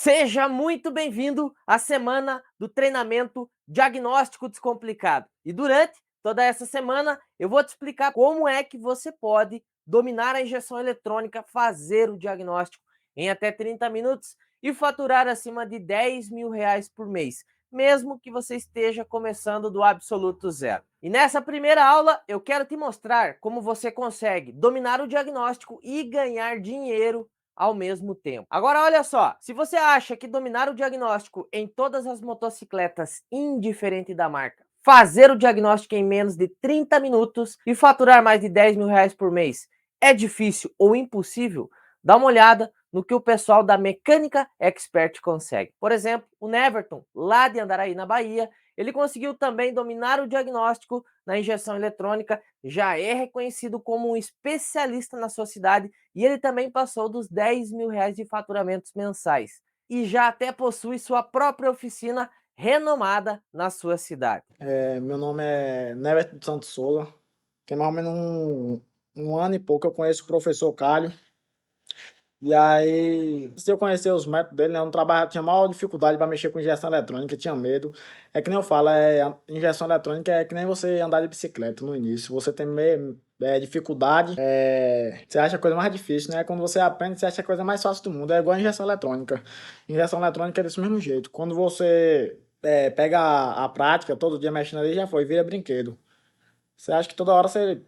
Seja muito bem-vindo à semana do treinamento Diagnóstico Descomplicado. E durante toda essa semana eu vou te explicar como é que você pode dominar a injeção eletrônica, fazer o diagnóstico em até 30 minutos e faturar acima de R$ 10.000 por mês, mesmo que você esteja começando do absoluto zero. E nessa primeira aula eu quero te mostrar como você consegue dominar o diagnóstico e ganhar dinheiro ao mesmo tempo. Agora olha só, se você acha que dominar o diagnóstico em todas as motocicletas, indiferente da marca, fazer o diagnóstico em menos de 30 minutos e faturar mais de R$ 10.000 por mês é difícil ou impossível, dá uma olhada no que o pessoal da Mecânica Expert consegue. Por exemplo, o Neverton, lá de Andaraí, na Bahia, ele conseguiu também dominar o diagnóstico na injeção eletrônica, já é reconhecido como um especialista na sua cidade e ele também passou dos R$ 10.000 de faturamentos mensais e já até possui sua própria oficina renomada na sua cidade. Meu nome é Neverton Santos Souza. Tem mais ou menos um ano e pouco eu conheço o professor Calho. E aí, se eu conhecer os métodos dele, né, eu não trabalhava, tinha maior dificuldade para mexer com injeção eletrônica, tinha medo. É que nem eu falo, a injeção eletrônica é que nem você andar de bicicleta no início. Você tem dificuldade, você acha a coisa mais difícil, né? Quando você aprende, você acha a coisa mais fácil do mundo. É igual a injeção eletrônica. Injeção eletrônica é desse mesmo jeito. Quando você pega a prática, todo dia mexendo ali, já foi, vira brinquedo. Você acha que toda hora você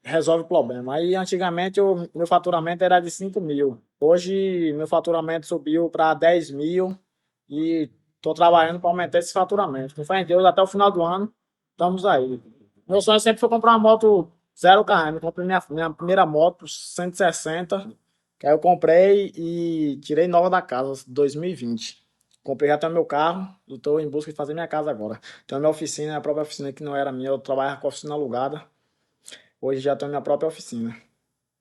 resolve o problema. Aí antigamente meu faturamento era de 5 mil. Hoje meu faturamento subiu para 10 mil e estou trabalhando para aumentar esse faturamento. Com fé em Deus, até o final do ano, estamos aí. Meu sonho sempre foi comprar uma moto 0 km. Eu comprei minha primeira moto 160, que aí eu comprei e tirei nova da casa, 2020. Comprei já até meu carro e estou em busca de fazer minha casa agora. Tenho minha oficina, minha própria oficina que não era minha, eu trabalhava com oficina alugada. Hoje já tenho minha própria oficina.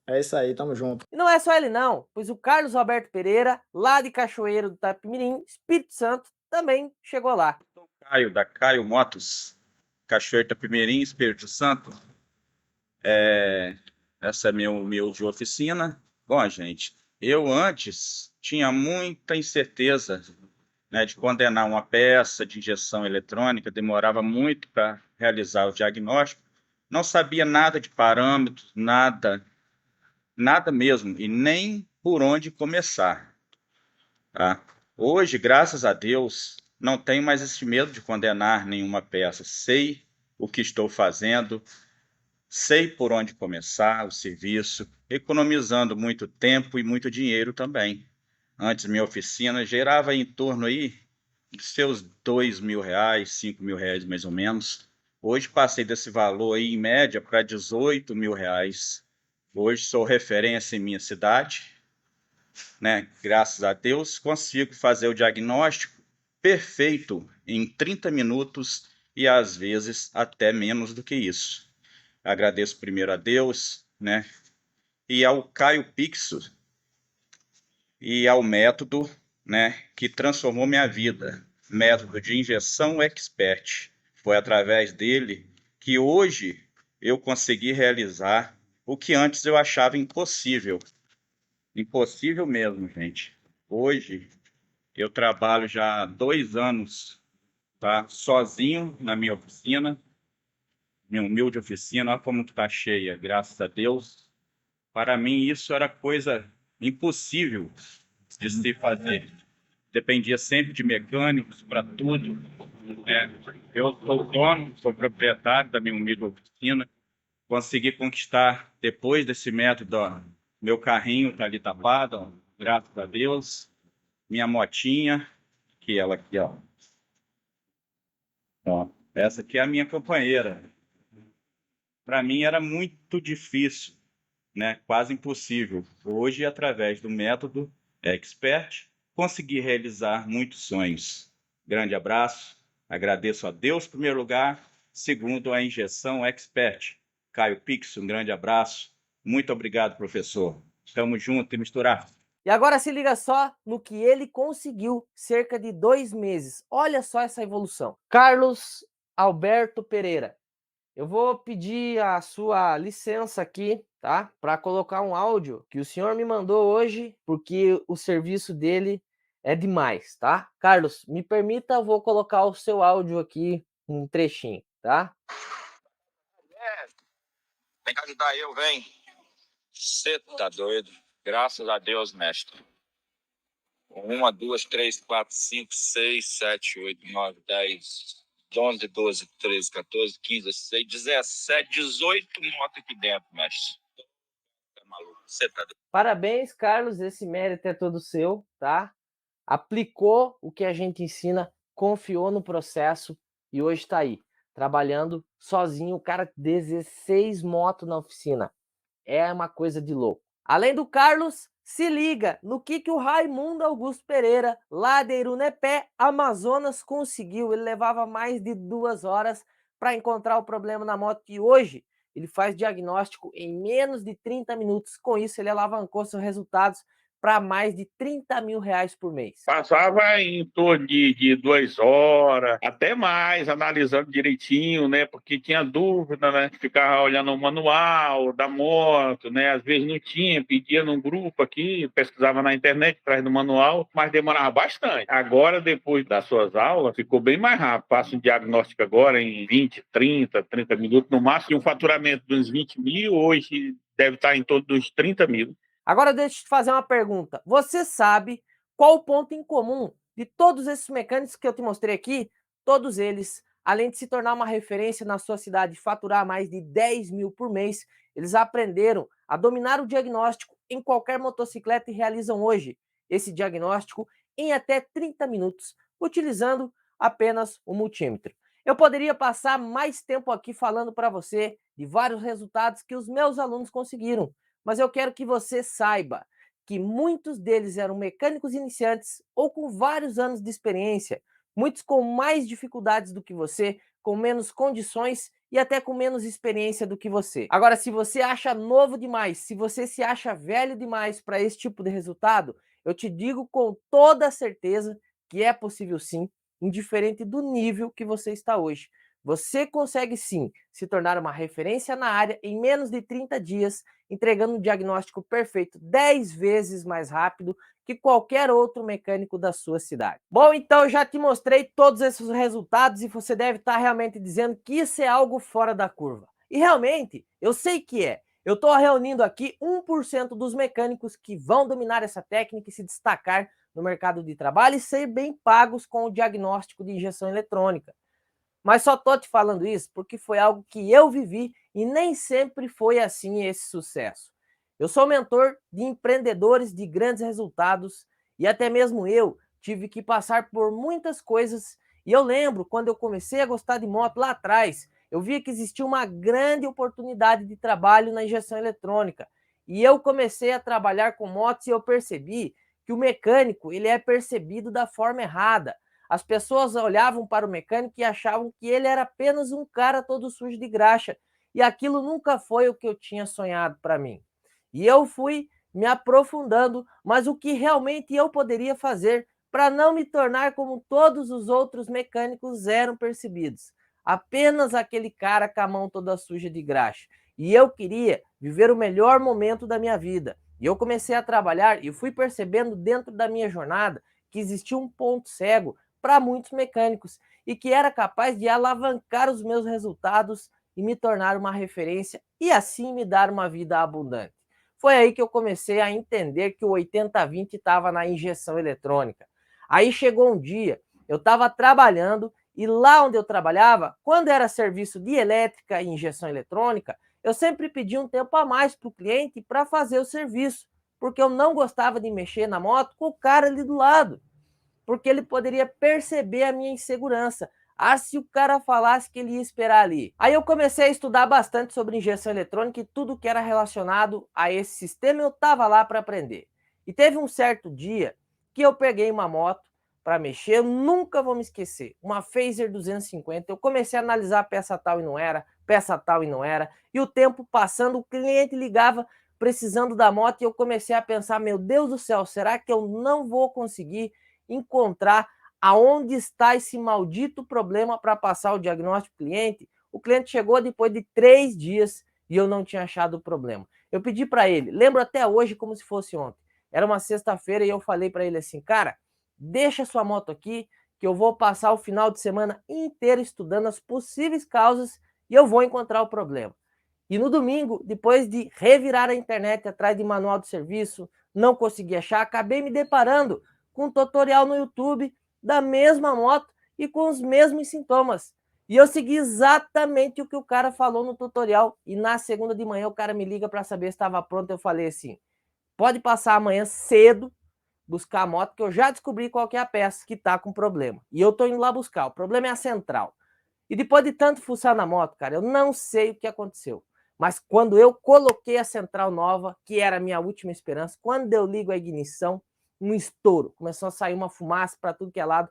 É isso aí, tamo junto. E não é só ele não, pois o Carlos Roberto Pereira, lá de Cachoeiro do Itapemirim, Espírito Santo, também chegou lá. Caio, da Caio Motos, Cachoeira Itapemirim, Espírito Santo. Essa é minha humilde oficina. Bom, gente, eu antes tinha muita incerteza, né, de condenar uma peça de injeção eletrônica, demorava muito para realizar o diagnóstico, não sabia nada de parâmetros, nada, nada mesmo, e nem por onde começar, tá? Hoje, graças a Deus, não tenho mais esse medo de condenar nenhuma peça. Sei o que estou fazendo, sei por onde começar o serviço, economizando muito tempo e muito dinheiro também. Antes, minha oficina gerava em torno aí de seus R$ 2.000, R$ 5.000 mais ou menos. Hoje passei desse valor aí, em média, para R$ 18.000. Hoje sou referência em minha cidade, né? Graças a Deus, consigo fazer o diagnóstico perfeito em 30 minutos e às vezes até menos do que isso. Agradeço primeiro a Deus, né? E ao Caio Pixo e ao método, né, que transformou minha vida, método de injeção expert. Foi através dele que hoje eu consegui realizar o que antes eu achava impossível. Impossível mesmo, gente. Hoje eu trabalho já há 2 anos, tá, sozinho na minha oficina, minha humilde oficina. Olha como está cheia, graças a Deus. Para mim isso era coisa impossível de se fazer. Dependia sempre de mecânicos para tudo, né? Eu sou dono, sou proprietário da minha humilde oficina. Consegui conquistar, depois desse método, ó, meu carrinho está ali tapado, ó, graças a Deus. Minha motinha, que ela aqui, ó. Ó, essa aqui é a minha companheira. Para mim era muito difícil, né? Quase impossível. Hoje, através do método Expert, consegui realizar muitos sonhos. Grande abraço. Agradeço a Deus, em primeiro lugar. Segundo, a injeção Expert. Caio Pix, um grande abraço. Muito obrigado, professor. Estamos juntos e misturados. E agora se liga só no que ele conseguiu cerca de 2 meses. Olha só essa evolução. Carlos Alberto Pereira, eu vou pedir a sua licença aqui, tá? Para colocar um áudio que o senhor me mandou hoje, porque o serviço dele é demais, tá? Carlos, me permita, eu vou colocar o seu áudio aqui, um trechinho, tá? Vem cá ajudar eu, vem. Você tá doido? Graças a Deus, mestre. 1, 2, 3, 4, 5, 6, 7, 8, 9, 10, 11, 12, 13, 14, 15, 16, 17, 18 motos aqui dentro, mestre. Tá maluco? Você tá doido? Parabéns, Carlos, esse mérito é todo seu, tá? Aplicou o que a gente ensina, confiou no processo e hoje está aí, trabalhando sozinho, o cara 16 motos na oficina. É uma coisa de louco. Além do Carlos, se liga no que o Raimundo Augusto Pereira, lá de Irunepé, Amazonas, conseguiu. Ele levava mais de 2 horas para encontrar o problema na moto e hoje ele faz diagnóstico em menos de 30 minutos. Com isso, ele alavancou seus resultados para mais de R$ 30.000 por mês. Passava em torno de 2 horas, até mais, analisando direitinho, né? Porque tinha dúvida, né? Ficava olhando o manual da moto, né? Às vezes não tinha, pedia num grupo aqui, pesquisava na internet atrás do manual, mas demorava bastante. Agora, depois das suas aulas, ficou bem mais rápido. Faço um diagnóstico agora em 20, 30 minutos no máximo. E um faturamento de uns 20 mil, hoje deve estar em torno dos 30 mil. Agora deixa eu te fazer uma pergunta. Você sabe qual o ponto em comum de todos esses mecânicos que eu te mostrei aqui? Todos eles, além de se tornar uma referência na sua cidade e faturar mais de 10 mil por mês, eles aprenderam a dominar o diagnóstico em qualquer motocicleta e realizam hoje esse diagnóstico em até 30 minutos, utilizando apenas o multímetro. Eu poderia passar mais tempo aqui falando para você de vários resultados que os meus alunos conseguiram, mas eu quero que você saiba que muitos deles eram mecânicos iniciantes ou com vários anos de experiência, muitos com mais dificuldades do que você, com menos condições e até com menos experiência do que você. Agora, se você acha novo demais, se você se acha velho demais para esse tipo de resultado, eu te digo com toda certeza que é possível sim, indiferente do nível que você está hoje. Você consegue sim se tornar uma referência na área em menos de 30 dias, entregando um diagnóstico perfeito 10 vezes mais rápido que qualquer outro mecânico da sua cidade. Bom, então eu já te mostrei todos esses resultados e você deve estar realmente dizendo que isso é algo fora da curva. E realmente, eu sei que é. Eu estou reunindo aqui 1% dos mecânicos que vão dominar essa técnica e se destacar no mercado de trabalho e ser bem pagos com o diagnóstico de injeção eletrônica. Mas só estou te falando isso porque foi algo que eu vivi e nem sempre foi assim esse sucesso. Eu sou mentor de empreendedores de grandes resultados e até mesmo eu tive que passar por muitas coisas. E eu lembro quando eu comecei a gostar de moto lá atrás, eu via que existia uma grande oportunidade de trabalho na injeção eletrônica. E eu comecei a trabalhar com motos e eu percebi que o mecânico ele é percebido da forma errada. As pessoas olhavam para o mecânico e achavam que ele era apenas um cara todo sujo de graxa. E aquilo nunca foi o que eu tinha sonhado para mim. E eu fui me aprofundando, mas o que realmente eu poderia fazer para não me tornar como todos os outros mecânicos eram percebidos. Apenas aquele cara com a mão toda suja de graxa. E eu queria viver o melhor momento da minha vida. E eu comecei a trabalhar e fui percebendo dentro da minha jornada que existia um ponto cego para muitos mecânicos e que era capaz de alavancar os meus resultados e me tornar uma referência e assim me dar uma vida abundante. Foi aí que eu comecei a entender que o 80-20 estava na injeção eletrônica. Aí chegou um dia, eu estava trabalhando e lá onde eu trabalhava, quando era serviço de elétrica e injeção eletrônica, eu sempre pedia um tempo a mais para o cliente para fazer o serviço, porque eu não gostava de mexer na moto com o cara ali do lado, porque ele poderia perceber a minha insegurança. Ah, se o cara falasse que ele ia esperar ali. Aí eu comecei a estudar bastante sobre injeção eletrônica e tudo que era relacionado a esse sistema eu estava lá para aprender. E teve um certo dia que eu peguei uma moto para mexer, eu nunca vou me esquecer, uma Phaser 250, eu comecei a analisar peça tal e não era, peça tal e não era, e o tempo passando, o cliente ligava precisando da moto e eu comecei a pensar, meu Deus do céu, será que eu não vou conseguir encontrar aonde está esse maldito problema para passar o diagnóstico do cliente? O cliente chegou depois de 3 dias e eu não tinha achado o problema. Eu pedi para ele, lembro até hoje como se fosse ontem, era uma sexta-feira e eu falei para ele assim, cara, deixa sua moto aqui, que eu vou passar o final de semana inteiro estudando as possíveis causas e eu vou encontrar o problema. E no domingo, depois de revirar a internet atrás de manual de serviço, não consegui achar, acabei me deparando com um tutorial no YouTube da mesma moto e com os mesmos sintomas. E eu segui exatamente o que o cara falou no tutorial. E na segunda de manhã o cara me liga para saber se estava pronto. Eu falei assim, pode passar amanhã cedo, buscar a moto, que eu já descobri qual que é a peça que está com problema. E eu estou indo lá buscar. O problema é a central. E depois de tanto fuçar na moto, cara, eu não sei o que aconteceu. Mas quando eu coloquei a central nova, que era a minha última esperança, quando eu ligo a ignição, um estouro. Começou a sair uma fumaça para tudo que é lado.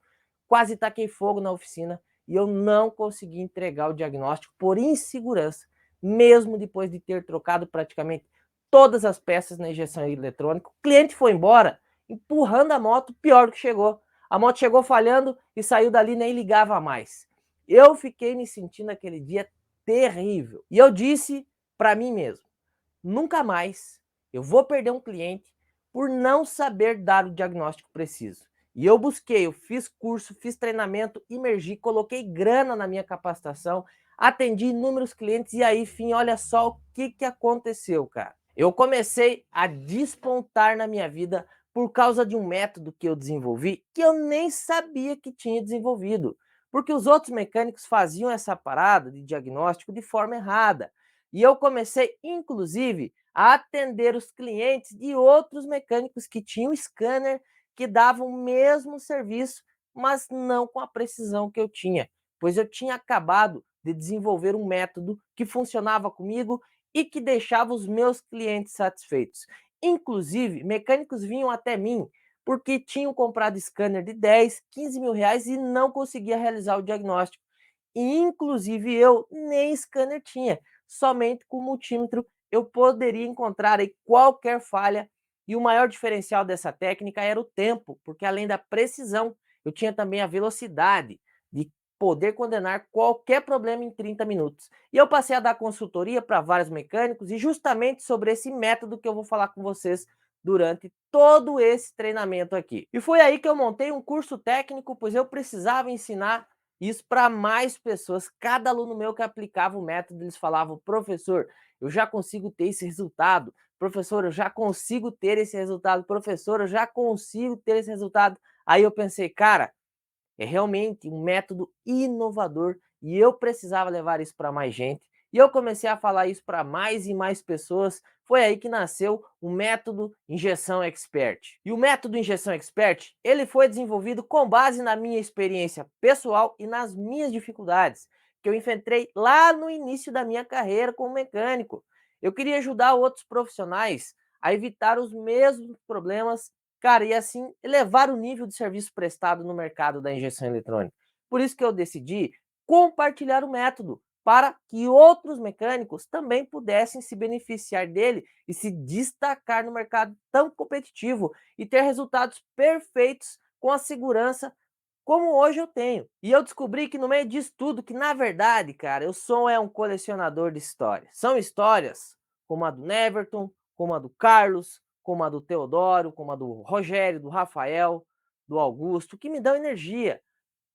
Quase taquei fogo na oficina e eu não consegui entregar o diagnóstico por insegurança, mesmo depois de ter trocado praticamente todas as peças na injeção eletrônica. O cliente foi embora, empurrando a moto, pior do que chegou. A moto chegou falhando e saiu dali, nem ligava mais. Eu fiquei me sentindo aquele dia terrível. E eu disse para mim mesmo, nunca mais eu vou perder um cliente por não saber dar o diagnóstico preciso. E eu busquei, eu fiz curso, fiz treinamento, imergi, coloquei grana na minha capacitação, atendi inúmeros clientes e aí, enfim, olha só o que aconteceu, cara. Eu comecei a despontar na minha vida por causa de um método que eu desenvolvi que eu nem sabia que tinha desenvolvido, porque os outros mecânicos faziam essa parada de diagnóstico de forma errada. E eu comecei, inclusive, a atender os clientes de outros mecânicos que tinham scanner, que davam o mesmo serviço, mas não com a precisão que eu tinha, pois eu tinha acabado de desenvolver um método que funcionava comigo e que deixava os meus clientes satisfeitos. Inclusive, mecânicos vinham até mim porque tinham comprado scanner de 10, 15 mil reais e não conseguia realizar o diagnóstico. E, inclusive, eu nem scanner tinha, somente com o multímetro eu poderia encontrar aí qualquer falha. E o maior diferencial dessa técnica era o tempo, porque além da precisão, eu tinha também a velocidade de poder condenar qualquer problema em 30 minutos. E eu passei a dar consultoria para vários mecânicos e justamente sobre esse método que eu vou falar com vocês durante todo esse treinamento aqui. E foi aí que eu montei um curso técnico, pois eu precisava ensinar isso para mais pessoas. Cada aluno meu que aplicava o método, eles falavam, professor, eu já consigo ter esse resultado. Professor, eu já consigo ter esse resultado. Professor, eu já consigo ter esse resultado. Aí eu pensei, cara, é realmente um método inovador e eu precisava levar isso para mais gente. E eu comecei a falar isso para mais e mais pessoas. Foi aí que nasceu o método Injeção Expert. E o método Injeção Expert, ele foi desenvolvido com base na minha experiência pessoal e nas minhas dificuldades, que eu enfrentei lá no início da minha carreira como mecânico. Eu queria ajudar outros profissionais a evitar os mesmos problemas, cara, e assim elevar o nível de serviço prestado no mercado da injeção eletrônica. Por isso que eu decidi compartilhar o método para que outros mecânicos também pudessem se beneficiar dele e se destacar no mercado tão competitivo e ter resultados perfeitos com a segurança como hoje eu tenho. E eu descobri que no meio disso tudo, que na verdade, cara, eu sou um colecionador de histórias. São histórias como a do Neverton, como a do Carlos, como a do Teodoro, como a do Rogério, do Rafael, do Augusto, que me dão energia.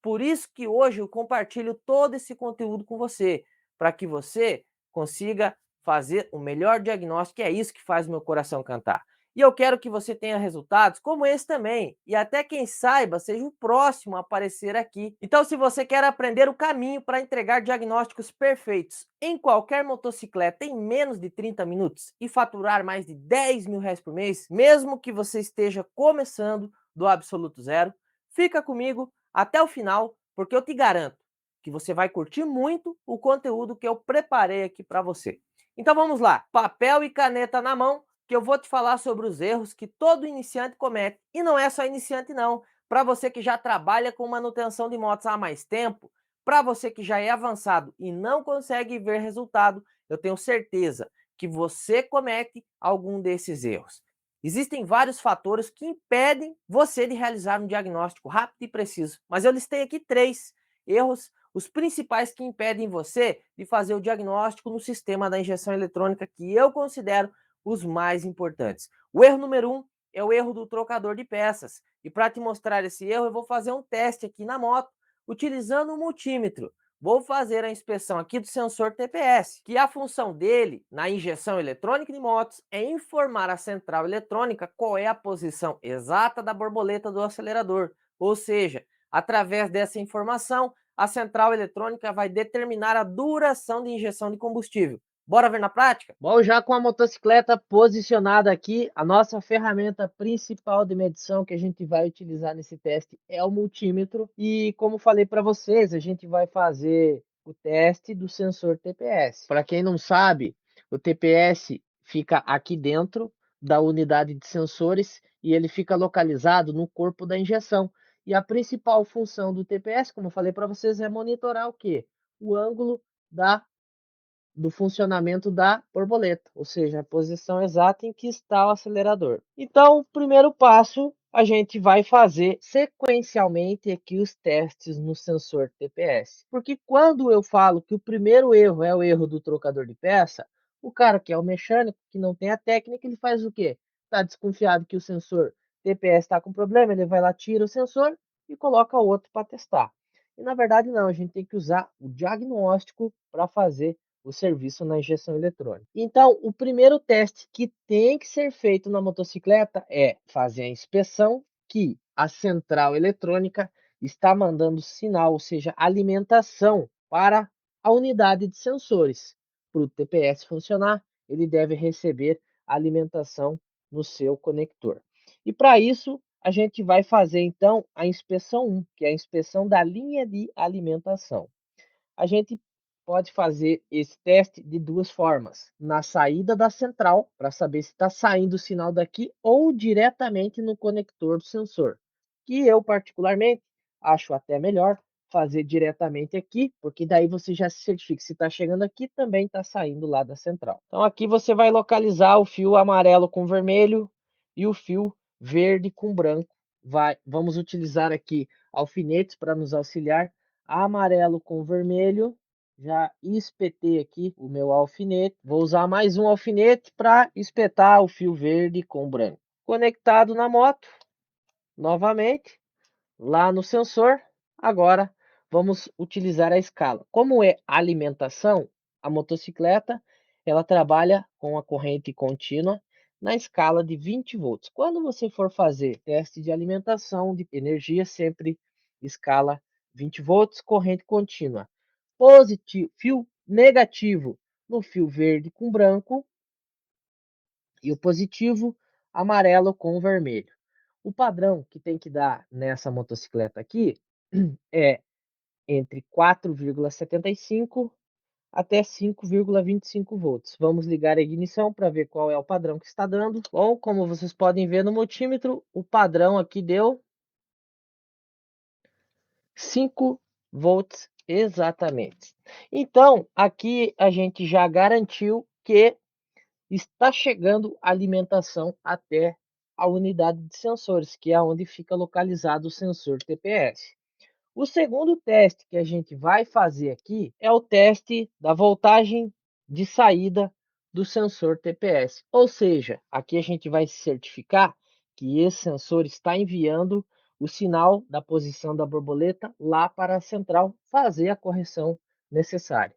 Por isso que hoje eu compartilho todo esse conteúdo com você, para que você consiga fazer o melhor diagnóstico, que é isso que faz o meu coração cantar. E eu quero que você tenha resultados como esse também, e até quem saiba seja o próximo a aparecer aqui. Então, se você quer aprender o caminho para entregar diagnósticos perfeitos em qualquer motocicleta em menos de 30 minutos e faturar mais de 10 mil reais por mês, mesmo que você esteja começando do absoluto zero, fica comigo até o final, porque eu te garanto que você vai curtir muito o conteúdo que eu preparei aqui para você. Então vamos lá, papel e caneta na mão, que eu vou te falar sobre os erros que todo iniciante comete. E não é só iniciante não, para você que já trabalha com manutenção de motos há mais tempo, para você que já é avançado e não consegue ver resultado, eu tenho certeza que você comete algum desses erros. Existem vários fatores que impedem você de realizar um diagnóstico rápido e preciso, mas eu listei aqui 3 erros, os principais que impedem você de fazer o diagnóstico no sistema da injeção eletrônica, que eu considero os mais importantes. O erro número 1, é o erro do trocador de peças. E para te mostrar esse erro, eu vou fazer um teste aqui na moto, utilizando o multímetro. Vou fazer a inspeção aqui do sensor TPS, que a função dele, na injeção eletrônica de motos, é informar a central eletrônica qual é a posição exata da borboleta do acelerador. Ou seja, através dessa informação, a central eletrônica vai determinar a duração de injeção de combustível. Bora ver na prática? Bom, já com a motocicleta posicionada aqui, a nossa ferramenta principal de medição que a gente vai utilizar nesse teste é o multímetro. E como falei para vocês, a gente vai fazer o teste do sensor TPS. Para quem não sabe, o TPS fica aqui dentro da unidade de sensores e ele fica localizado no corpo da injeção. E a principal função do TPS, como eu falei para vocês, é monitorar o quê? O ângulo do funcionamento da borboleta, ou seja, a posição exata em que está o acelerador. Então, o primeiro passo, a gente vai fazer sequencialmente aqui os testes no sensor TPS. Porque quando eu falo que o primeiro erro é o erro do trocador de peça, o cara que é o mecânico, que não tem a técnica, ele faz o quê? Está desconfiado que o sensor TPS está com problema, ele vai lá, tira o sensor e coloca outro para testar. E na verdade não, a gente tem que usar o diagnóstico para fazer o serviço na injeção eletrônica. Então, o primeiro teste que tem que ser feito na motocicleta é fazer a inspeção que a central eletrônica está mandando sinal, ou seja, alimentação para a unidade de sensores. Para o TPS funcionar, ele deve receber alimentação no seu conector. E para isso, a gente vai fazer então a inspeção 1, que é a inspeção da linha de alimentação. A gente pode fazer esse teste de duas formas. Na saída da central, para saber se está saindo o sinal daqui, ou diretamente no conector do sensor. Que eu, particularmente, acho até melhor fazer diretamente aqui, porque daí você já se certifica se está chegando aqui, também está saindo lá da central. Então aqui você vai localizar o fio amarelo com vermelho e o fio verde com branco. Vamos utilizar aqui alfinetes para nos auxiliar. Amarelo com vermelho. Já espetei aqui o meu alfinete. Vou usar mais um alfinete para espetar o fio verde com branco. Conectado na moto, novamente, lá no sensor. Agora vamos utilizar a escala. Como é alimentação, a motocicleta ela trabalha com a corrente contínua na escala de 20 volts. Quando você for fazer teste de alimentação de energia, sempre escala 20 volts, corrente contínua. Positivo, fio negativo no fio verde com branco e o positivo amarelo com vermelho. O padrão que tem que dar nessa motocicleta aqui é entre 4,75 até 5,25 volts. Vamos ligar a ignição para ver qual é o padrão que está dando. Bom, como vocês podem ver no multímetro, o padrão aqui deu 5 volts exatamente. Então, aqui a gente já garantiu que está chegando alimentação até a unidade de sensores, que é onde fica localizado o sensor TPS. O segundo teste que a gente vai fazer aqui é o teste da voltagem de saída do sensor TPS. Ou seja, aqui a gente vai certificar que esse sensor está enviando o sinal da posição da borboleta lá para a central fazer a correção necessária.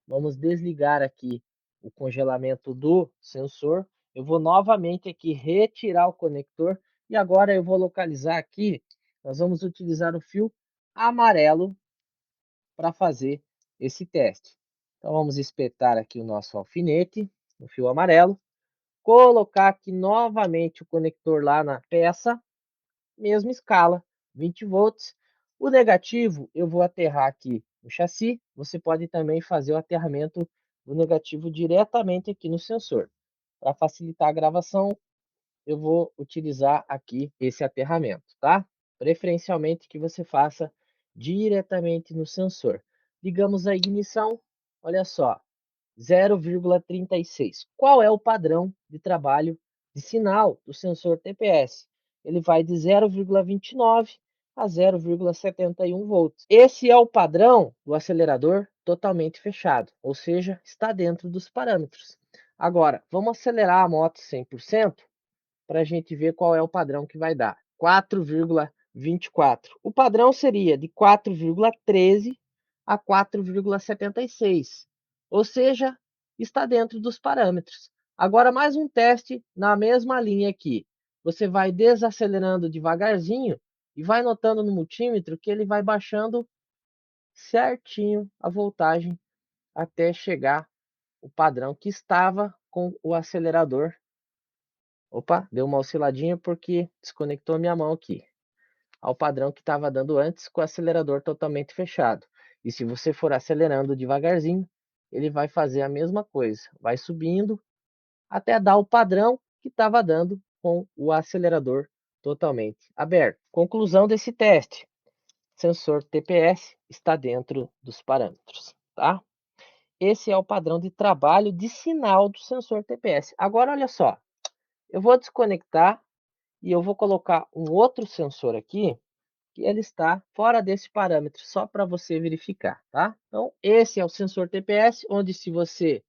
Vamos desligar aqui o congelamento do sensor. Eu vou novamente aqui retirar o conector e agora eu vou localizar aqui. Nós vamos utilizar o fio amarelo para fazer esse teste. Então vamos espetar aqui o nosso alfinete no fio amarelo, colocar aqui novamente o conector lá na peça, mesma escala, 20 volts. O negativo eu vou aterrar aqui no chassi. Você pode também fazer o aterramento do negativo diretamente aqui no sensor. Para facilitar a gravação, eu vou utilizar aqui esse aterramento, tá? Preferencialmente que você faça diretamente no sensor. Ligamos a ignição, olha só, 0,36. Qual é o padrão de trabalho de sinal do sensor TPS? Ele vai de 0,29 a 0,71 volts. Esse é o padrão do acelerador totalmente fechado, ou seja, está dentro dos parâmetros. Agora, vamos acelerar a moto 100%. para a gente ver qual é o padrão que vai dar. 4,24. O padrão seria de 4,13 a 4,76. Ou seja, está dentro dos parâmetros. Agora, mais um teste na mesma linha aqui. Você vai desacelerando devagarzinho e vai notando no multímetro que ele vai baixando certinho a voltagem até chegar o padrão que estava com o acelerador. Opa, deu uma osciladinha porque desconectou minha mão aqui. Ao padrão que estava dando antes com o acelerador totalmente fechado. E se você for acelerando devagarzinho, ele vai fazer a mesma coisa. Vai subindo até dar o padrão que estava dando com o acelerador totalmente aberto. Conclusão desse teste. Sensor TPS está dentro dos parâmetros, tá? Esse é o padrão de trabalho de sinal do sensor TPS. Agora, olha só. Eu vou desconectar e eu vou colocar um outro sensor aqui que ele está fora desse parâmetro, só para você verificar, tá? Então, esse é o sensor TPS, onde se você...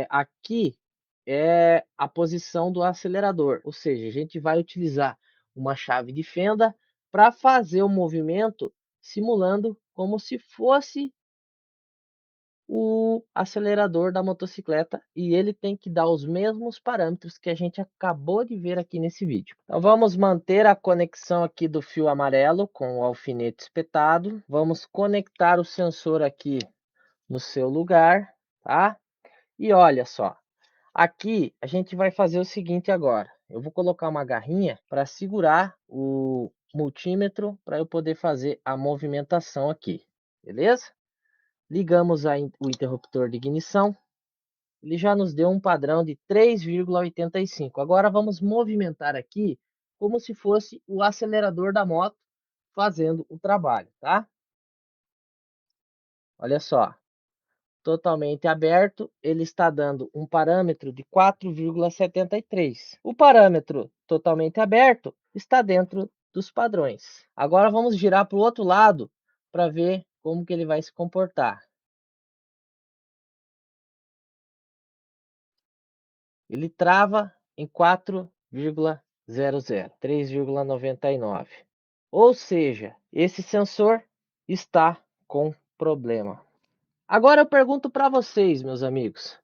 aqui é a posição do acelerador, ou seja, a gente vai utilizar uma chave de fenda para fazer o movimento simulando como se fosse o acelerador da motocicleta e ele tem que dar os mesmos parâmetros que a gente acabou de ver aqui nesse vídeo. Então vamos manter a conexão aqui do fio amarelo com o alfinete espetado. Vamos conectar o sensor aqui no seu lugar, tá? E olha só, aqui a gente vai fazer o seguinte agora. Eu vou colocar uma garrinha para segurar o multímetro para eu poder fazer a movimentação aqui, beleza? Ligamos o interruptor de ignição. Ele já nos deu um padrão de 3,85. Agora vamos movimentar aqui como se fosse o acelerador da moto fazendo o trabalho, tá? Olha só, totalmente aberto, ele está dando um parâmetro de 4,73. O parâmetro totalmente aberto está dentro dos padrões. Agora vamos girar para o outro lado para ver como que ele vai se comportar. Ele trava em 4,00, 3,99. Ou seja, esse sensor está com problema. Agora eu pergunto para vocês, meus amigos.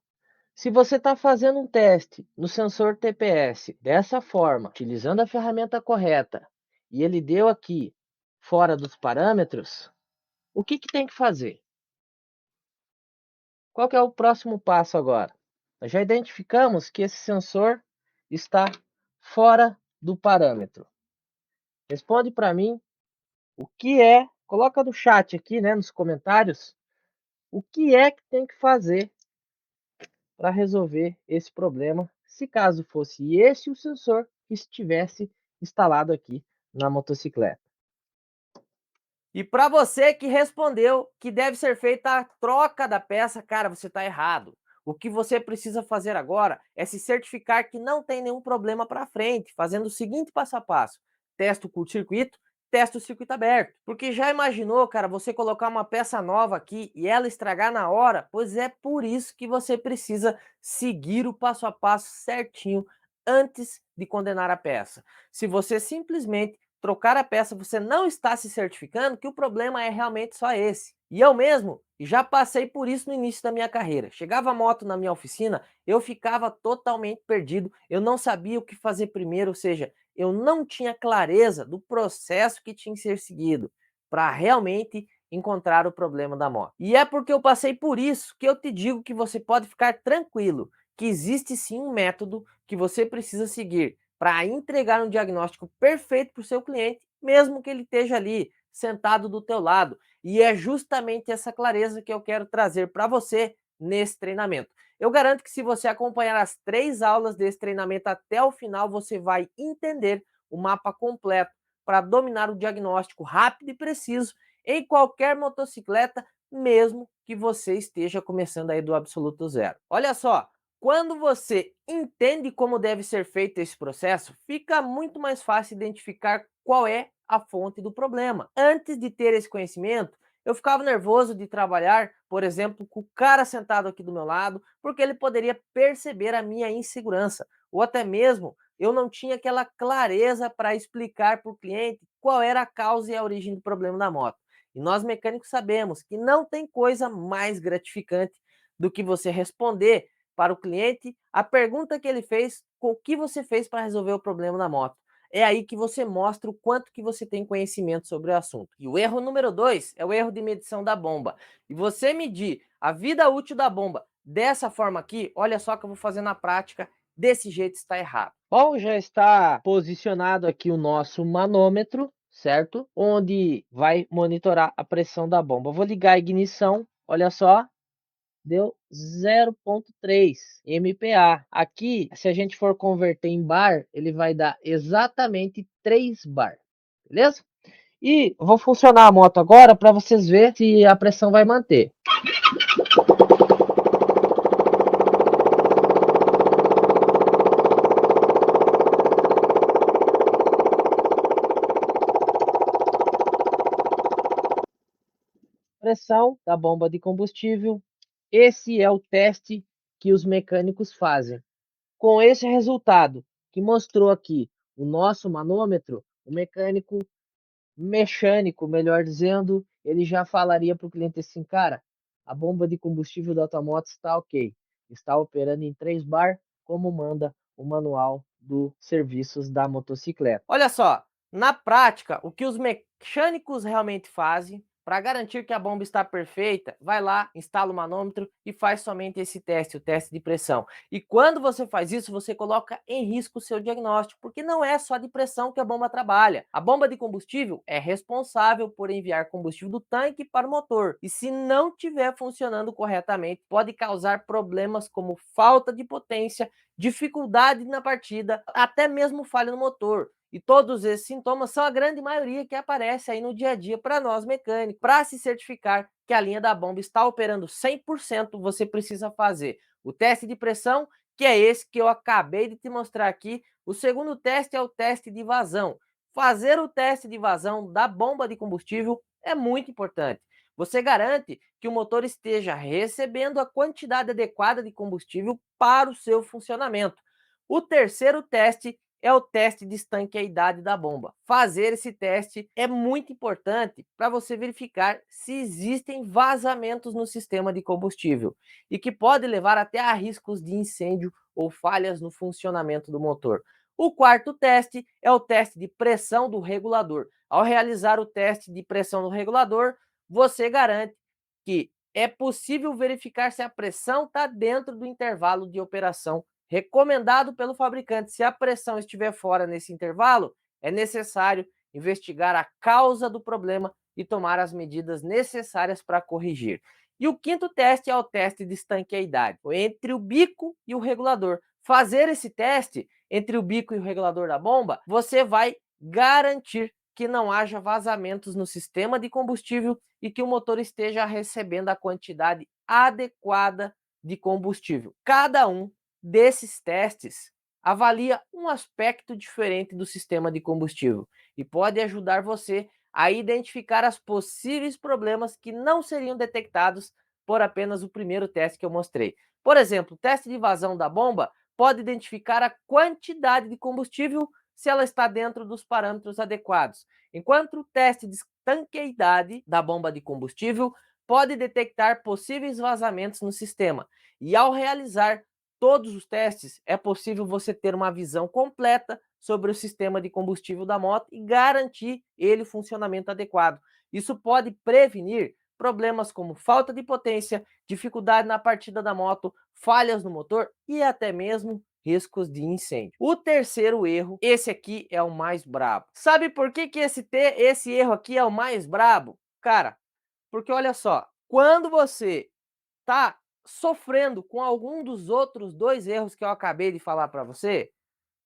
Se você está fazendo um teste no sensor TPS dessa forma, utilizando a ferramenta correta, e ele deu aqui fora dos parâmetros, o que tem que fazer? Qual que é o próximo passo agora? Nós já identificamos que esse sensor está fora do parâmetro. Responde para mim o que é, coloca no chat aqui, né, nos comentários, o que é que tem que fazer para resolver esse problema, se caso fosse esse o sensor que estivesse instalado aqui na motocicleta. E para você que respondeu que deve ser feita a troca da peça, cara, você está errado. O que você precisa fazer agora é se certificar que não tem nenhum problema para frente, fazendo o seguinte passo a passo. Testa o curto-circuito, testa o circuito aberto. Porque já imaginou, cara, você colocar uma peça nova aqui e ela estragar na hora? Pois é por isso que você precisa seguir o passo a passo certinho antes de condenar a peça. Se você simplesmente trocar a peça, você não está se certificando que o problema é realmente só esse. E eu mesmo já passei por isso no início da minha carreira. Chegava a moto na minha oficina, eu ficava totalmente perdido, eu não sabia o que fazer primeiro, ou seja, eu não tinha clareza do processo que tinha que ser seguido para realmente encontrar o problema da moto. E é porque eu passei por isso que eu te digo que você pode ficar tranquilo, que existe sim um método que você precisa seguir para entregar um diagnóstico perfeito para o seu cliente, mesmo que ele esteja ali sentado do teu lado. E é justamente essa clareza que eu quero trazer para você nesse treinamento. Eu garanto que se você acompanhar as 3 aulas desse treinamento até o final, você vai entender o mapa completo para dominar o diagnóstico rápido e preciso em qualquer motocicleta, mesmo que você esteja começando aí do absoluto zero. Olha só, quando você entende como deve ser feito esse processo, fica muito mais fácil identificar qual é a fonte do problema. Antes de ter esse conhecimento, eu ficava nervoso de trabalhar, por exemplo, com o cara sentado aqui do meu lado, porque ele poderia perceber a minha insegurança, ou até mesmo eu não tinha aquela clareza para explicar para o cliente qual era a causa e a origem do problema da moto. E nós mecânicos sabemos que não tem coisa mais gratificante do que você responder para o cliente a pergunta que ele fez, com o que você fez para resolver o problema da moto. É aí que você mostra o quanto que você tem conhecimento sobre o assunto. E o erro número 2 é o erro de medição da bomba. E você medir a vida útil da bomba dessa forma aqui, olha só que eu vou fazer na prática, desse jeito está errado. Bom, já está posicionado aqui o nosso manômetro, certo? Onde vai monitorar a pressão da bomba. Vou ligar a ignição, olha só, deu 0,3 MPa. Aqui, se a gente for converter em bar, ele vai dar exatamente 3 bar, beleza? E vou funcionar a moto agora para vocês verem se a pressão vai manter. Pressão da bomba de combustível. Esse é o teste que os mecânicos fazem. Com esse resultado que mostrou aqui o nosso manômetro, o mecânico mecânico, melhor dizendo, ele já falaria para o cliente assim, cara, a bomba de combustível da tua moto está ok, está operando em 3 bar, como manda o manual dos serviços da motocicleta. Olha só, na prática, o que os mecânicos realmente fazem para garantir que a bomba está perfeita, vai lá, instala o manômetro e faz somente esse teste, o teste de pressão. E quando você faz isso, você coloca em risco o seu diagnóstico, porque não é só de pressão que a bomba trabalha. A bomba de combustível é responsável por enviar combustível do tanque para o motor. E se não estiver funcionando corretamente, pode causar problemas como falta de potência, dificuldade na partida, até mesmo falha no motor. E todos esses sintomas são a grande maioria que aparece aí no dia a dia para nós mecânicos. Para se certificar que a linha da bomba está operando 100%, você precisa fazer o teste de pressão, que é esse que eu acabei de te mostrar aqui. O segundo teste é o teste de vazão. Fazer o teste de vazão da bomba de combustível é muito importante. Você garante que o motor esteja recebendo a quantidade adequada de combustível para o seu funcionamento. O terceiro teste é o teste de estanqueidade da bomba. Fazer esse teste é muito importante para você verificar se existem vazamentos no sistema de combustível e que pode levar até a riscos de incêndio ou falhas no funcionamento do motor. O quarto teste é o teste de pressão do regulador. Ao realizar o teste de pressão do regulador, você garante que é possível verificar se a pressão está dentro do intervalo de operação recomendado pelo fabricante. Se a pressão estiver fora nesse intervalo, é necessário investigar a causa do problema e tomar as medidas necessárias para corrigir. E o quinto teste é o teste de estanqueidade, entre o bico e o regulador. Fazer esse teste entre o bico e o regulador da bomba, você vai garantir que não haja vazamentos no sistema de combustível e que o motor esteja recebendo a quantidade adequada de combustível. Cada um desses testes avalia um aspecto diferente do sistema de combustível e pode ajudar você a identificar os possíveis problemas que não seriam detectados por apenas o primeiro teste que eu mostrei. Por exemplo, o teste de vazão da bomba pode identificar a quantidade de combustível se ela está dentro dos parâmetros adequados, enquanto o teste de estanqueidade da bomba de combustível pode detectar possíveis vazamentos no sistema. E ao realizar todos os testes, é possível você ter uma visão completa sobre o sistema de combustível da moto e garantir ele o funcionamento adequado. Isso pode prevenir problemas como falta de potência, dificuldade na partida da moto, falhas no motor e até mesmo riscos de incêndio. O terceiro erro, esse aqui é o mais brabo. Sabe por que esse erro aqui é o mais brabo? Cara, porque olha só, quando você está sofrendo com algum dos outros 2 erros que eu acabei de falar para você,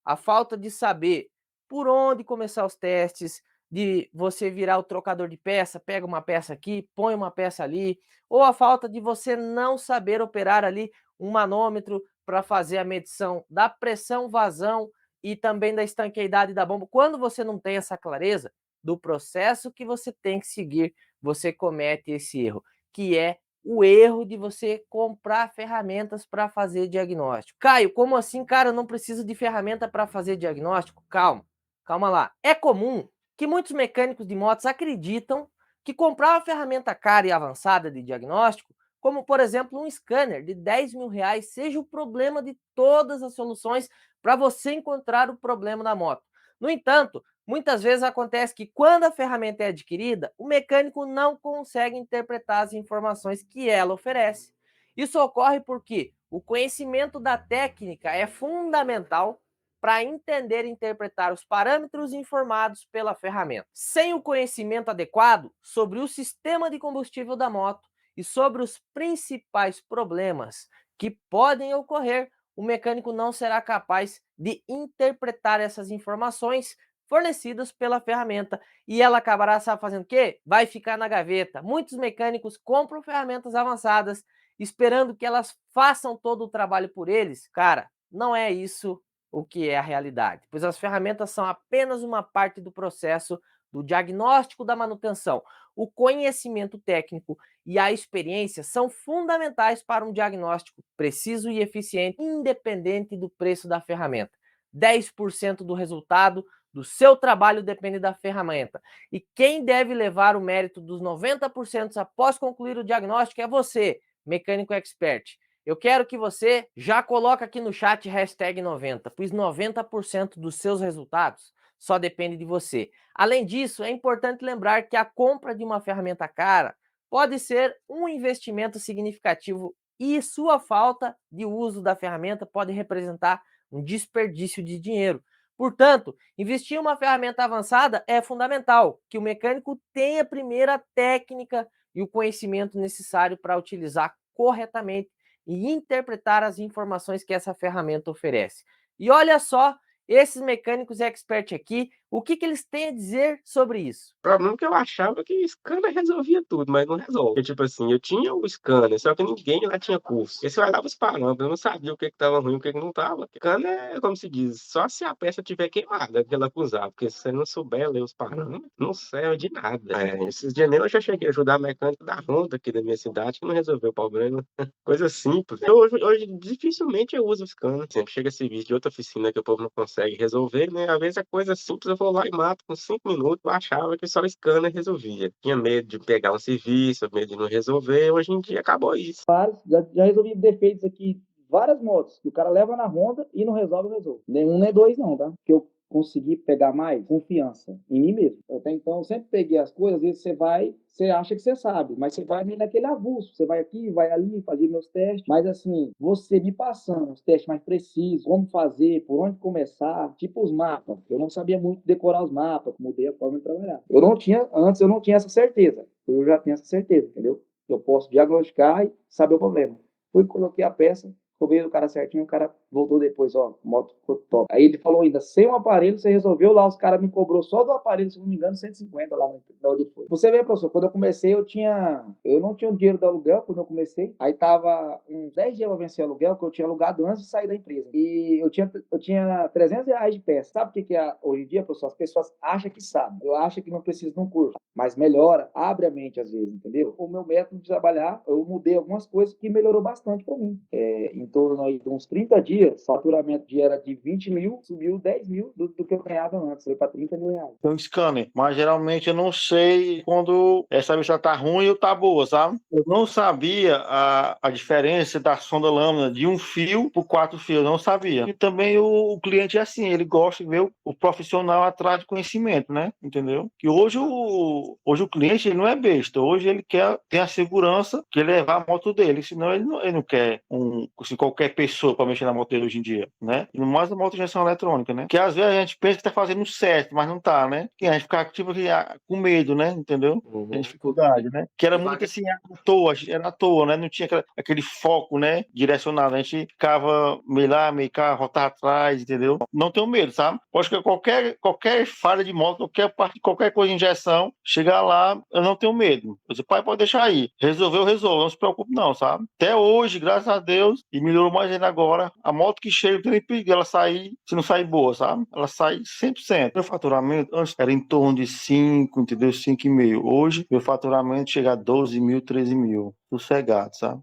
a falta de saber por onde começar os testes, de você virar o trocador de peça, pega uma peça aqui, põe uma peça ali, ou a falta de você não saber operar ali um manômetro para fazer a medição da pressão, vazão e também da estanqueidade da bomba. Quando você não tem essa clareza do processo que você tem que seguir, você comete esse erro, que é o erro de você comprar ferramentas para fazer diagnóstico. Caio, como assim, cara, eu não preciso de ferramenta para fazer diagnóstico? Calma lá. É comum que muitos mecânicos de motos acreditam que comprar uma ferramenta cara e avançada de diagnóstico, como por exemplo um scanner de R$10.000, seja o problema de todas as soluções para você encontrar o problema da moto. No entanto, muitas vezes acontece que quando a ferramenta é adquirida, o mecânico não consegue interpretar as informações que ela oferece. Isso ocorre porque o conhecimento da técnica é fundamental para entender e interpretar os parâmetros informados pela ferramenta. Sem o conhecimento adequado sobre o sistema de combustível da moto e sobre os principais problemas que podem ocorrer, o mecânico não será capaz de interpretar essas informações fornecidas pela ferramenta e ela acabará, sabe, fazendo o quê? Vai ficar na gaveta. Muitos mecânicos compram ferramentas avançadas esperando que elas façam todo o trabalho por eles. Cara, não é isso o que é a realidade, pois as ferramentas são apenas uma parte do processo do diagnóstico da manutenção. O conhecimento técnico e a experiência são fundamentais para um diagnóstico preciso e eficiente, independente do preço da ferramenta. 10% do resultado do seu trabalho depende da ferramenta. E quem deve levar o mérito dos 90% após concluir o diagnóstico é você, mecânico expert. Eu quero que você já coloque aqui no chat #90, pois 90% dos seus resultados só depende de você. Além disso, é importante lembrar que a compra de uma ferramenta cara pode ser um investimento significativo e sua falta de uso da ferramenta pode representar um desperdício de dinheiro. Portanto, investir em uma ferramenta avançada é fundamental, que o mecânico tenha primeiro a técnica e o conhecimento necessário para utilizar corretamente e interpretar as informações que essa ferramenta oferece. E olha só, esses mecânicos expert aqui, o que eles têm a dizer sobre isso? O problema é que eu achava que o scanner resolvia tudo, mas não resolve. Porque, tipo assim, eu tinha o scanner, só que ninguém lá tinha curso. Esse eu olhava os parâmetros, eu não sabia o que estava ruim, o que não estava. O scanner é, como se diz, só se a peça tiver queimada que ela usar, porque se você não souber ler os parâmetros, não serve de nada. Esses dias mesmo eu já cheguei a ajudar a mecânica da Honda aqui da minha cidade, que não resolveu o problema. Coisa simples. Hoje dificilmente eu uso o scanner. Sempre chega serviço de outra oficina que o povo não consegue resolver, né? Às vezes é coisa simples, eu vou lá e mato com 5 minutos. Eu achava que só o scanner resolvia. Tinha medo de pegar um serviço, medo de não resolver. Hoje em dia acabou isso. Já resolvi defeitos aqui, várias motos, que o cara leva na Honda e não resolve. Nem um, nem dois não, tá? Que eu consegui pegar mais confiança em mim mesmo. Até então, eu sempre peguei as coisas, às vezes você acha que você sabe, mas você vai meio naquele avulso. Você vai aqui, vai ali, fazer meus testes. Mas assim, você me passando os testes mais precisos, como fazer, por onde começar, tipo os mapas. Eu não sabia muito decorar os mapas, mudei a forma de trabalhar. Antes eu não tinha essa certeza. Eu já tenho essa certeza, entendeu? Eu posso diagnosticar e saber o problema. Coloquei a peça, cobrei do cara certinho, o cara voltou depois, ó, a moto ficou top. Aí ele falou ainda, sem um aparelho, você resolveu lá, os caras me cobrou só do aparelho, se não me engano, 150 lá onde foi. Você vê, professor, quando eu comecei, eu não tinha o dinheiro do aluguel quando eu comecei, aí tava uns 10 dias pra vencer o aluguel, que eu tinha alugado antes de sair da empresa. E eu tinha R$300 de peça. Sabe o que é hoje em dia, professor? As pessoas acham que sabem. Eu acho que não precisa de um curso, mas melhora, abre a mente às vezes, entendeu? O meu método de trabalhar, eu mudei algumas coisas que melhorou bastante para mim. Em torno aí de uns 30 dias, o faturamento era de 20 mil, subiu 10 mil do que eu ganhava antes, foi para 30 mil reais. Tem um scanner, mas geralmente eu não sei quando essa bicha tá ruim ou tá boa, sabe? Eu não sabia a diferença da sonda lâmina de um fio por 4 fios, eu não sabia. E também o cliente é assim, ele gosta de ver o profissional atrás de conhecimento, né? Entendeu? Que hoje o cliente ele não é besta, hoje ele quer ter a segurança de levar a moto dele, senão ele não quer qualquer pessoa para mexer na moto dele hoje em dia, né? E no mais a moto de injeção eletrônica, né? Que às vezes a gente pensa que tá fazendo certo, mas não tá, né? Que a gente fica tipo com medo, né? Entendeu? Tem dificuldade, né? Que era muito assim, era à toa, né? Não tinha aquele foco, né? Direcionado. A gente ficava meio lá, meio cá, rotar atrás, entendeu? Não tenho medo, sabe? Acho que qualquer falha de moto, qualquer coisa de injeção, chegar lá, eu não tenho medo. Você pai pode deixar aí. Resolveu, não se preocupe não, sabe? Até hoje, graças a Deus, e melhorou mais ainda agora. A moto que chega, não tem nem perigo ela sair, se não sair boa, sabe? Ela sai 100%. Meu faturamento antes era em torno de 5, entendeu? 5,5. Hoje, meu faturamento chega a 12 mil, 13 mil. Sossegado, sabe?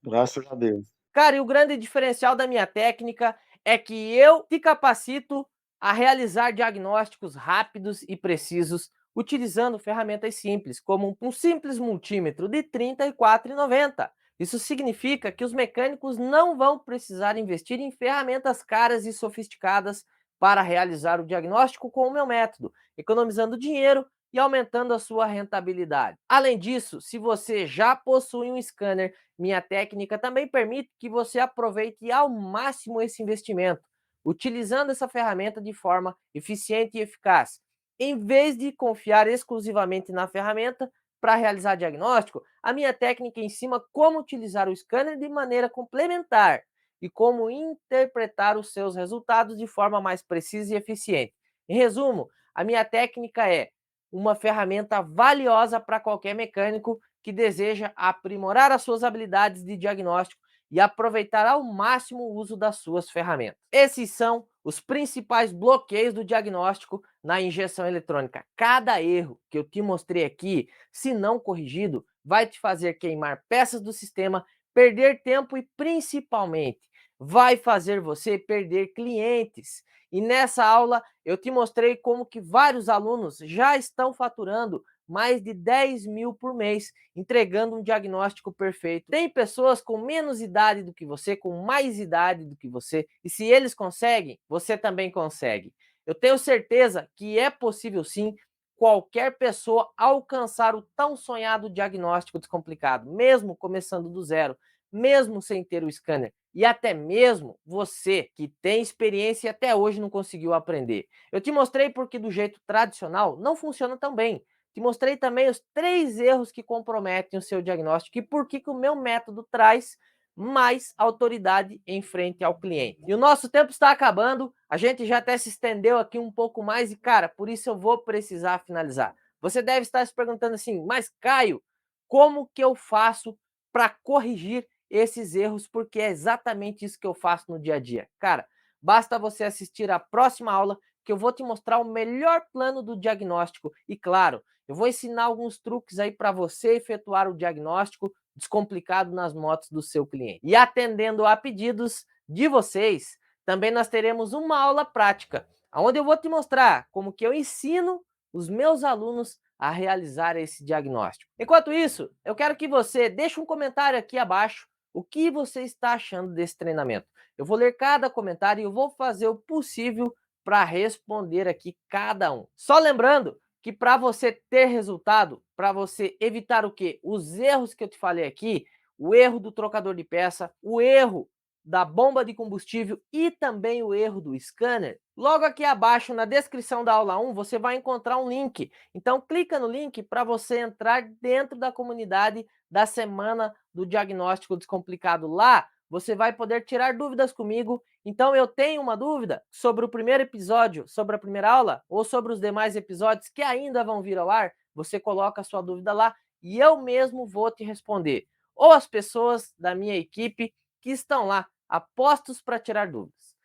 Graças a Deus. Cara, e o grande diferencial da minha técnica é que eu te capacito a realizar diagnósticos rápidos e precisos utilizando ferramentas simples, como um simples multímetro de R$ 34,90. Isso significa que os mecânicos não vão precisar investir em ferramentas caras e sofisticadas para realizar o diagnóstico com o meu método, economizando dinheiro e aumentando a sua rentabilidade. Além disso, se você já possui um scanner, minha técnica também permite que você aproveite ao máximo esse investimento, utilizando essa ferramenta de forma eficiente e eficaz. Em vez de confiar exclusivamente na ferramenta para realizar diagnóstico, a minha técnica ensina como utilizar o scanner de maneira complementar e como interpretar os seus resultados de forma mais precisa e eficiente. Em resumo, a minha técnica é uma ferramenta valiosa para qualquer mecânico que deseja aprimorar as suas habilidades de diagnóstico e aproveitar ao máximo o uso das suas ferramentas. Esses são os principais bloqueios do diagnóstico na injeção eletrônica. Cada erro que eu te mostrei aqui, se não corrigido, vai te fazer queimar peças do sistema, perder tempo e principalmente vai fazer você perder clientes. E nessa aula eu te mostrei como que vários alunos já estão faturando mais de 10 mil por mês, entregando um diagnóstico perfeito. Tem pessoas com menos idade do que você, com mais idade do que você, e se eles conseguem, você também consegue. Eu tenho certeza que é possível sim qualquer pessoa alcançar o tão sonhado diagnóstico descomplicado, mesmo começando do zero, mesmo sem ter o scanner. E até mesmo você que tem experiência e até hoje não conseguiu aprender. Eu te mostrei porque do jeito tradicional não funciona tão bem. Te mostrei também os 3 erros que comprometem o seu diagnóstico e por que o meu método traz mais autoridade em frente ao cliente. E o nosso tempo está acabando, a gente já até se estendeu aqui um pouco mais e, cara, por isso eu vou precisar finalizar. Você deve estar se perguntando assim, mas Caio, como que eu faço para corrigir esses erros? Porque é exatamente isso que eu faço no dia a dia. Cara, basta você assistir a próxima aula que eu vou te mostrar o melhor plano do diagnóstico e, claro, eu vou ensinar alguns truques aí para você efetuar o diagnóstico descomplicado nas motos do seu cliente. E atendendo a pedidos de vocês, também nós teremos uma aula prática, onde eu vou te mostrar como que eu ensino os meus alunos a realizar esse diagnóstico. Enquanto isso, eu quero que você deixe um comentário aqui abaixo o que você está achando desse treinamento. Eu vou ler cada comentário e eu vou fazer o possível para responder aqui cada um. Só lembrando que para você ter resultado, para você evitar o quê? Os erros que eu te falei aqui, o erro do trocador de peça, o erro da bomba de combustível e também o erro do scanner, logo aqui abaixo na descrição da aula 1 você vai encontrar um link. Então clica no link para você entrar dentro da comunidade da Semana do Diagnóstico Descomplicado. Lá você vai poder tirar dúvidas comigo. Então eu tenho uma dúvida sobre o primeiro episódio, sobre a primeira aula, ou sobre os demais episódios que ainda vão vir ao ar, você coloca a sua dúvida lá e eu mesmo vou te responder. Ou as pessoas da minha equipe que estão lá, apostos para tirar dúvidas.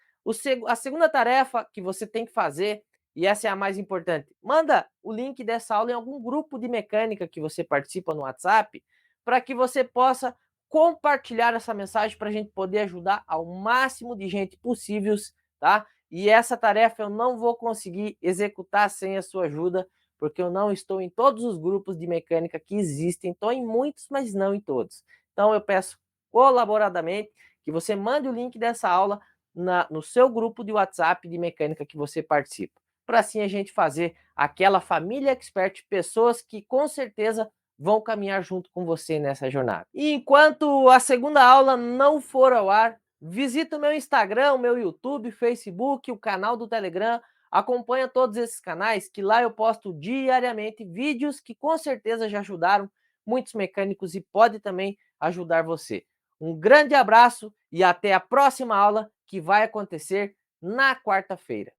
A segunda tarefa que você tem que fazer, e essa é a mais importante, manda o link dessa aula em algum grupo de mecânica que você participa no WhatsApp, para que você possa compartilhar essa mensagem para a gente poder ajudar ao máximo de gente possível, tá? E essa tarefa eu não vou conseguir executar sem a sua ajuda, porque eu não estou em todos os grupos de mecânica que existem. Estou em muitos, mas não em todos. Então eu peço colaboradamente que você mande o link dessa aula no seu grupo de WhatsApp de mecânica que você participa, para assim a gente fazer aquela família expert, pessoas que com certeza vão caminhar junto com você nessa jornada. E enquanto a segunda aula não for ao ar, visita o meu Instagram, o meu YouTube, Facebook, o canal do Telegram, acompanha todos esses canais, que lá eu posto diariamente vídeos que com certeza já ajudaram muitos mecânicos e pode também ajudar você. Um grande abraço e até a próxima aula, que vai acontecer na quarta-feira.